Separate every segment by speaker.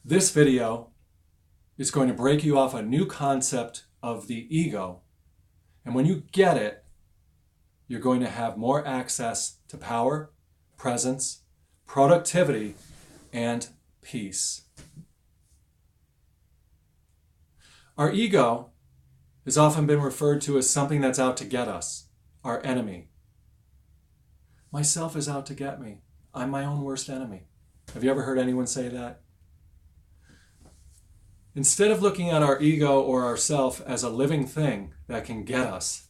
Speaker 1: This video is going to break you off a new concept of the ego. And when you get it, you're going to have more access to power, presence, productivity, and peace. Our ego has often been referred to as something that's out to get us, our enemy. Myself is out to get me. I'm my own worst enemy. Have you ever heard anyone say that? Instead of looking at our ego or ourself as a living thing that can get us,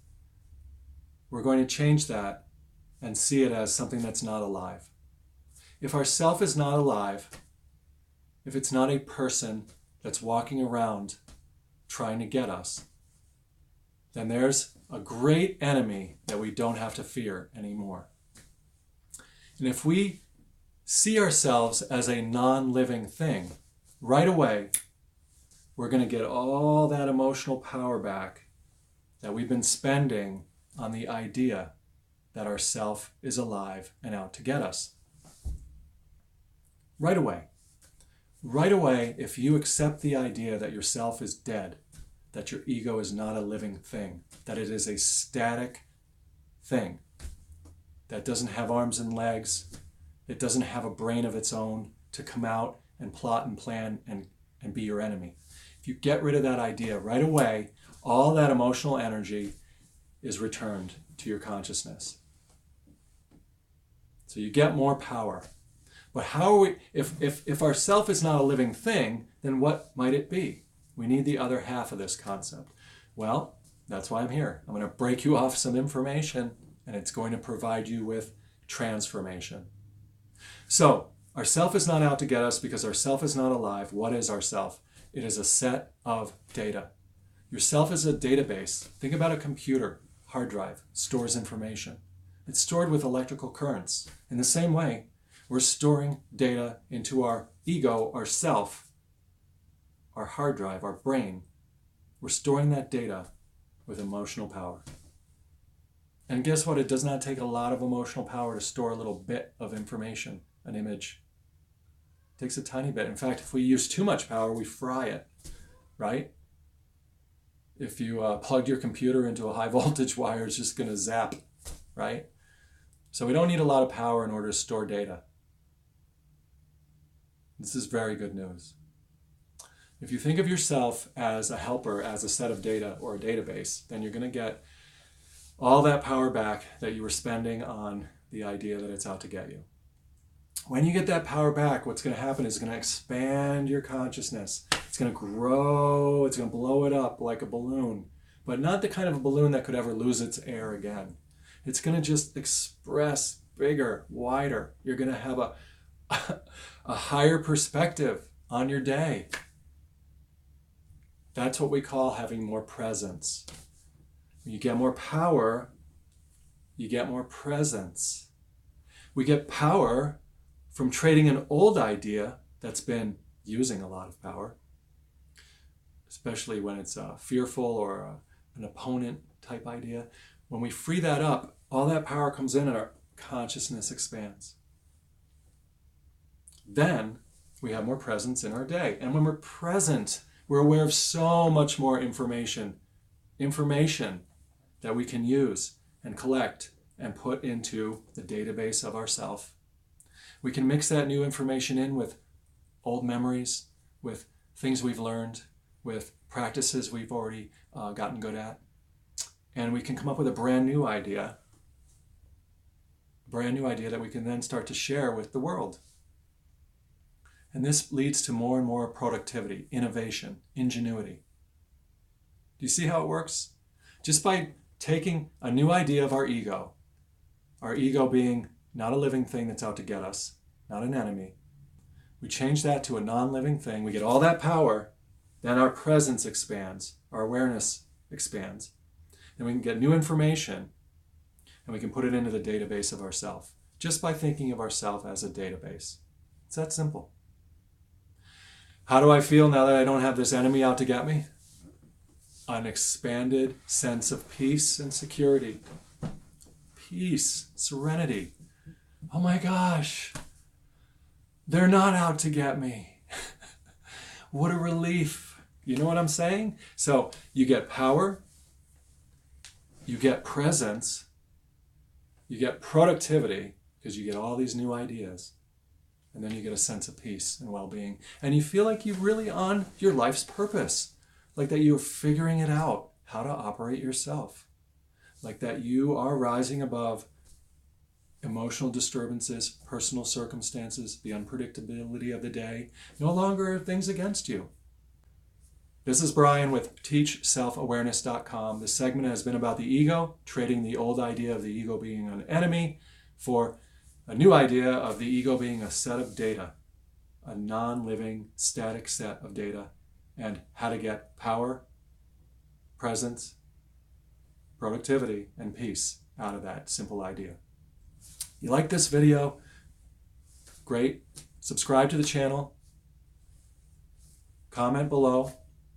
Speaker 1: we're going to change that and see it as something that's not alive. If our self is not alive, if it's not a person that's walking around trying to get us, then there's a great enemy that we don't have to fear anymore. And if we see ourselves as a non-living thing, right away, we're going to get all that emotional power back that we've been spending on the idea that our self is alive and out to get us. Right away. Right away, if you accept the idea that your self is dead, that your ego is not a living thing, that it is a static thing that doesn't have arms and legs, it doesn't have a brain of its own to come out and plot and plan and be your enemy. If you get rid of that idea right away, all that emotional energy is returned to your consciousness. So you get more power. But how are we, if our self is not a living thing, then what might it be? We need the other half of this concept. Well, that's why I'm here. I'm going to break you off some information, and it's going to provide you with transformation. So, our self is not out to get us because our self is not alive. What is our self? It is a set of data. Your self is a database. Think about a computer, hard drive, stores information. It's stored with electrical currents. In the same way, we're storing data into our ego, our self, our hard drive, our brain. We're storing that data with emotional power. And guess what? It does not take a lot of emotional power to store a little bit of information, an image. It takes a tiny bit. In fact, if we use too much power, we fry it, right? If you plugged your computer into a high voltage wire, it's just going to zap, right? So we don't need a lot of power in order to store data. This is very good news. If you think of yourself as a helper, as a set of data or a database, then you're going to get all that power back that you were spending on the idea that it's out to get you. When you get that power back, what's going to happen is it's going to expand your consciousness. It's going to grow. It's going to blow it up like a balloon, but not the kind of a balloon that could ever lose its air again. It's going to just express bigger, wider. You're going to have a higher perspective on your day. That's what we call having more presence. When you get more power, you get more presence. We get power from trading an old idea that's been using a lot of power, especially when it's fearful or an opponent type idea. When we free that up, all that power comes in and our consciousness expands. Then we have more presence in our day. And when we're present, we're aware of so much more information that we can use and collect and put into the database of ourself. We can mix that new information in with old memories, with things we've learned, with practices we've already gotten good at. And we can come up with a brand new idea that we can then start to share with the world. And this leads to more and more productivity, innovation, ingenuity. Do you see how it works? Just by taking a new idea of our ego being not a living thing that's out to get us, not an enemy, we change that to a non-living thing, we get all that power, then our presence expands, our awareness expands, and we can get new information and we can put it into the database of ourself, just by thinking of ourself as a database. It's that simple. How do I feel now that I don't have this enemy out to get me? An expanded sense of peace and security. Peace, serenity. Oh my gosh, they're not out to get me. what a relief. You know what I'm saying? So you get power, you get presence, you get productivity, because you get all these new ideas, and then you get a sense of peace and well-being. And you feel like you're really on your life's purpose, like that you're figuring it out, how to operate yourself, like that you are rising above emotional disturbances, personal circumstances, the unpredictability of the day. No longer are things against you. This is Brian with TeachSelfAwareness.com. This segment has been about the ego, trading the old idea of the ego being an enemy for a new idea of the ego being a set of data, a non-living, static set of data, and how to get power, presence, productivity, and peace out of that simple idea. You like this video? Great. Subscribe to the channel. Comment below.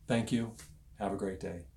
Speaker 1: Thank you. Have a great day.